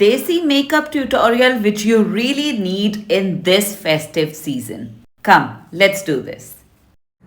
desi makeup tutorial which you really need in this festive season. Come, let's do this.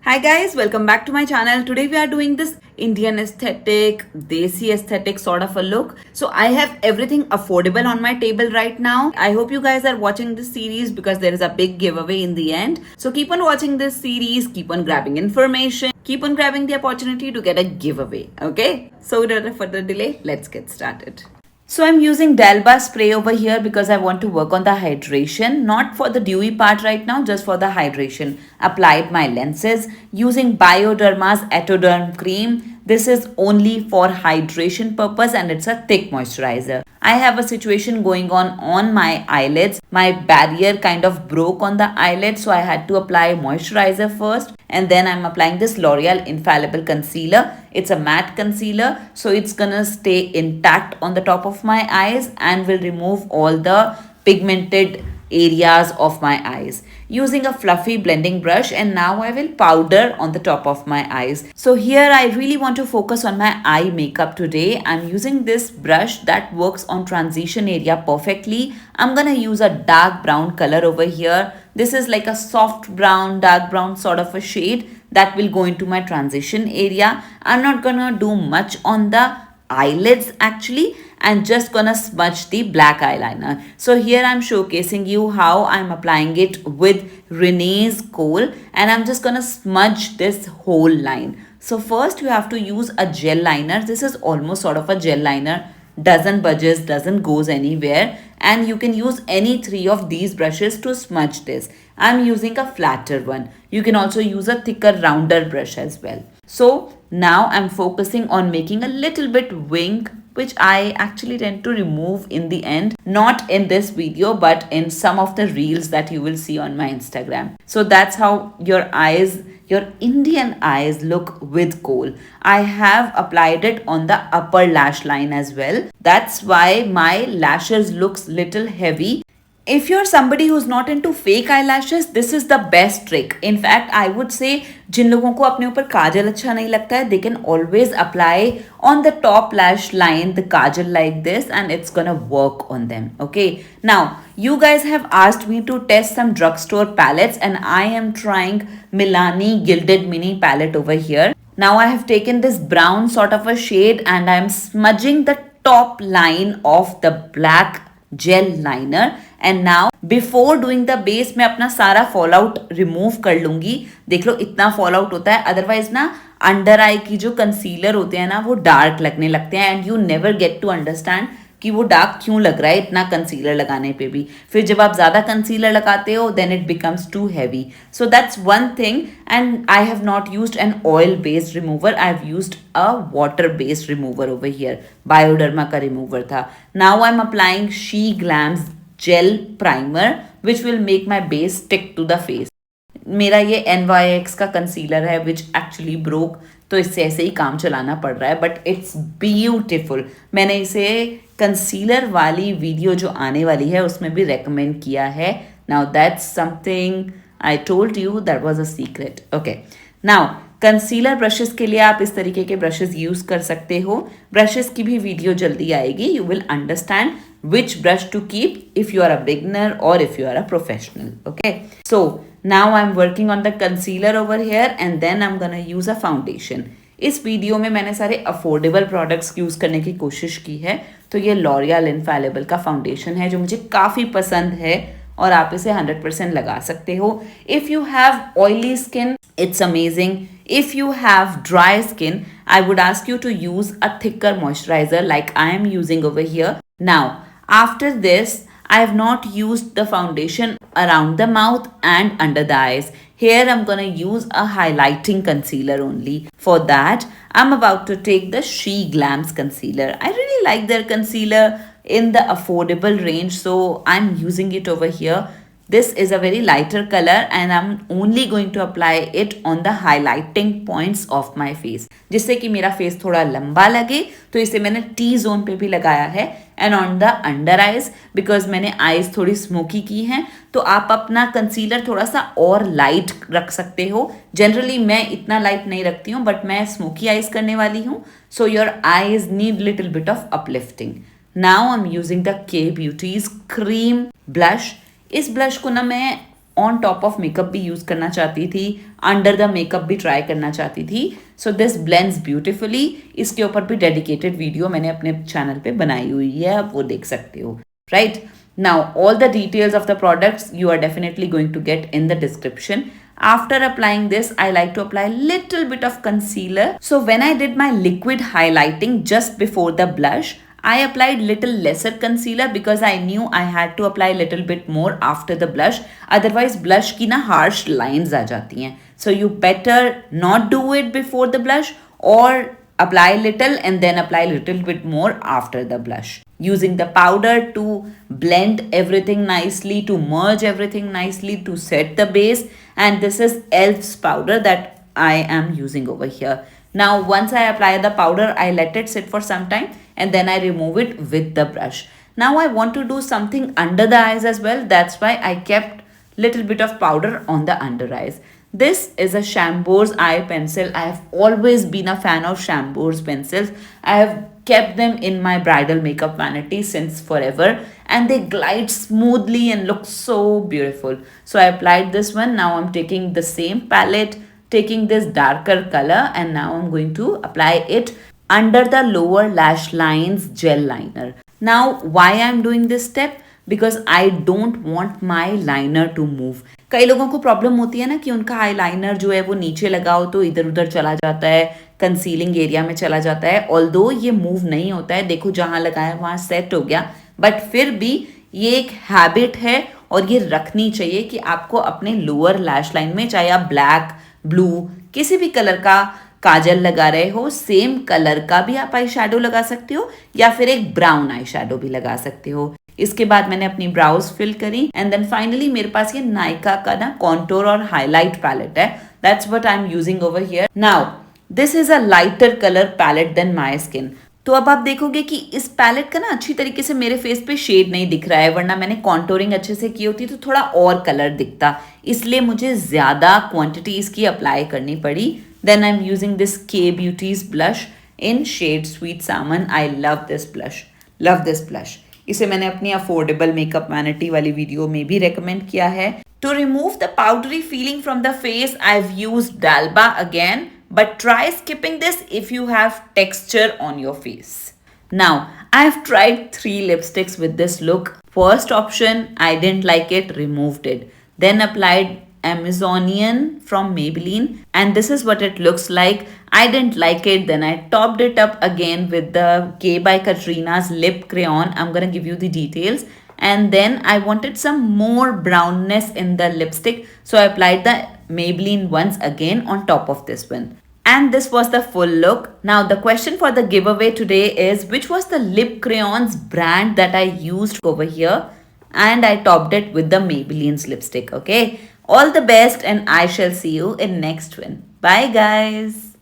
Hi guys, welcome back to my channel. Today we are doing this Indian aesthetic, desi aesthetic sort of a look. So I have everything affordable on my table right now. I hope you guys are watching this series because there is a big giveaway in the end. So keep on watching this series, keep on grabbing information, keep on grabbing the opportunity to get a giveaway. Okay? So without further delay, let's get started. So I'm using Dalba spray over here because I want to work on the hydration, not for the dewy part right now, just for the hydration. Applied my lenses using Bioderma's Etoderm cream. This is only for hydration purpose and it's a thick moisturizer. I have a situation going on my eyelids. My barrier kind of broke on the eyelid, so I had to apply moisturizer first and then I'm applying this L'Oreal Infallible Concealer. It's a matte concealer, so it's gonna stay intact on the top of my eyes and will remove all the pigmented areas of my eyes. Using a fluffy blending brush, and now I will powder on the top of my eyes. So here I really want to focus on my eye makeup today. I'm using this brush that works on transition area perfectly. I'm gonna use a dark brown color over here. This is like a soft brown, dark brown sort of a shade that will go into my transition area. I'm not gonna do much on the eyelids actually. I'm just gonna smudge the black eyeliner. So here I'm showcasing you how I'm applying it with Renee's Kohl, and I'm just gonna smudge this whole line. So first you have to use a gel liner. This is almost sort of a gel liner. Doesn't budges, doesn't goes anywhere, and you can use any three of these brushes to smudge this. I'm using a flatter one. You can also use a thicker rounder brush as well. So now I'm focusing on making a little bit wing, which I actually tend to remove in the end, not in this video but in some of the reels that you will see on my Instagram. So that's how your eyes, your Indian eyes look with kohl. I have applied it on the upper lash line as well. That's why my lashes looks little heavy. If you're somebody who's not into fake eyelashes, this is the best trick. In fact, I would say जिन लोगों को अपने ऊपर काजल अच्छा नहीं लगता है, they can always apply on the top lash line the kajal like this and it's gonna work on them. Okay. Now, you guys have asked me to test some drugstore palettes and I am trying Milani Gilded Mini palette over here. Now I have taken this brown sort of a shade and I am smudging the top line of the black gel liner. And now before doing the base मैं अपना सारा fall out remove कर लूंगी. देख लो इतना fall out होता है, otherwise ना अंडर आई की जो कंसीलर होते हैं ना वो डार्क लगने लगते हैं and you never get to understand कि वो डार्क क्यों लग रहा है इतना कंसीलर लगाने पे भी. फिर जब आप ज़्यादा कंसीलर लगाते हो then it becomes too heavy. So that's one thing and I have not used an oil based remover. I have used a water based remover over here. Bioderma का रिमूवर था. Now I am applying She Glams gel primer which will make my base stick to the face. मेरा ये NYX का concealer है which actually broke, तो इससे ऐसे ही काम चलाना पड़ रहा है but it's beautiful. मैंने इसे कंसीलर वाली वीडियो जो आने वाली है उसमें भी रेकमेंड किया है. Now that's something I told you that was a secret. Okay. Now concealer brushes के लिए आप इस तरीके के ब्रशेस यूज कर सकते हो. ब्रशेस की भी वीडियो जल्दी आएगी. You will understand which brush to keep if you are a beginner or if you are a professional. Okay, so now I'm working on the concealer over here and then I'm gonna use a foundation. इस video में मैंने सारे affordable products use करने की कोशिश की है. तो ये L'Oreal Infallible का फाउंडेशन है जो मुझे काफ़ी पसंद है और आप इसे 100% लगा सकते हो. If you have oily skin, it's amazing. If you have dry skin, I would ask you to use a thicker moisturizer like I am using over here. Now, after this, I have not used the foundation around the mouth and under the eyes. Here I'm gonna use a highlighting concealer only. For that, I'm about to take the She Glams concealer. I really like their concealer in the affordable range, so I'm using it over here. This is a very lighter color and I'm only going to apply it on the highlighting points of my face. जिससे कि मेरा face थोड़ा लंबा लगे, तो इसे मैंने T zone पे भी लगाया है and on the under eyes because मैंने आइज थोड़ी स्मोकी की हैं. तो आप अपना कंसीलर थोड़ा सा और लाइट रख सकते हो. जनरली मैं इतना लाइट नहीं रखती हूँ बट मैं स्मोकी आइज करने वाली हूँ. So your eyes need little bit of uplifting. Now I'm using the K Beauty's Cream Blush. इस ब्लश को ना मैं ऑन टॉप ऑफ मेकअप भी यूज करना चाहती थी, अंडर द मेकअप भी ट्राई करना चाहती थी. So this blends beautifully. इसके ऊपर भी डेडिकेटेड वीडियो मैंने अपने चैनल पे बनाई हुई है, आप वो देख सकते हो. Right now all the details of the products you are definitely going to get in the description. After applying this, I like to apply little bit of concealer. So when I did my liquid highlighting just before the blush, I applied little lesser concealer because I knew I had to apply little bit more after the blush. Otherwise blush की ना harsh lines आ जाती हैं. So you better not do it before the blush, or apply little and then apply little bit more after the blush. Using the powder to blend everything nicely, to merge everything nicely, to set the base. And this is e.l.f.'s powder that I am using over here. Now once I apply the powder, I let it sit for some time and then I remove it with the brush. Now I want to do something under the eyes as well. That's why I kept little bit of powder on the under eyes. This is a Shambour's eye pencil. I have always been a fan of Shambour's pencils. I have kept them in my bridal makeup vanity since forever, and they glide smoothly and look so beautiful. So I applied this one. Now I'm taking the same palette, taking this darker color, and now I'm going to apply it under the lower lash lines gel liner. Now why I'm doing this step? Because I don't want my liner to move. कई लोगों को problem होती है ना कि उनका eyeliner जो है वो नीचे लगाओ तो इधर उधर चला जाता है, कंसीलिंग एरिया में चला जाता है. ऑल्दो ये मूव नहीं होता है, देखो जहां लगाया वहां सेट हो गया, बट फिर भी ये एक हैबिट है और ये रखनी चाहिए कि आपको अपने लोअर लैश लाइन में, चाहे आप ब्लैक, ब्लू, किसी भी कलर का काजल लगा रहे हो, सेम कलर का भी आप आई शेडो लगा सकते हो या फिर एक ब्राउन आई शेडो भी लगा सकते हो. इसके बाद मैंने अपनी ब्राउज फिल करी एंड देन फाइनली मेरे पास ये नायका का ना कॉन्टोर और हाईलाइट पैलेट है. That's what I am using over here. Now this is a lighter colour palette then my skin. तो अब आप देखोगे कि इस पैलेट का ना अच्छी तरीके से मेरे फेस पे शेड नहीं दिख रहा है, वरना मैंने कॉन्टोरिंग अच्छे से की होती तो थोड़ा और कलर दिखता, इसलिए मुझे ज्यादा क्वांटिटी इसकी अप्लाई करनी पड़ी. Then I am using this K beauty's blush in shade sweet salmon. I love this blush, love this blush. इसे मैंने अपनी अफोर्डेबल मेकअप वैनिटी वाली वीडियो में भी रेकमेंड किया है. To remove the powdery feeling from the face I have used Dalba again, but try skipping this if you have texture on your face. Now, I have tried 3 lipsticks with this look. First option, I didn't like it, removed it. Then applied Amazonian from Maybelline, and this is what it looks like. I didn't like it. Then I topped it up again with the K by Katrina's lip crayon. I'm gonna give you the details. And then I wanted some more brownness in the lipstick, so I applied the Maybelline once again on top of this one. And this was the full look. Now the question for the giveaway today is, which was the lip crayons brand that I used over here? And I topped it with the Maybelline's lipstick. Okay, all the best, and I shall see you in next one. Bye guys.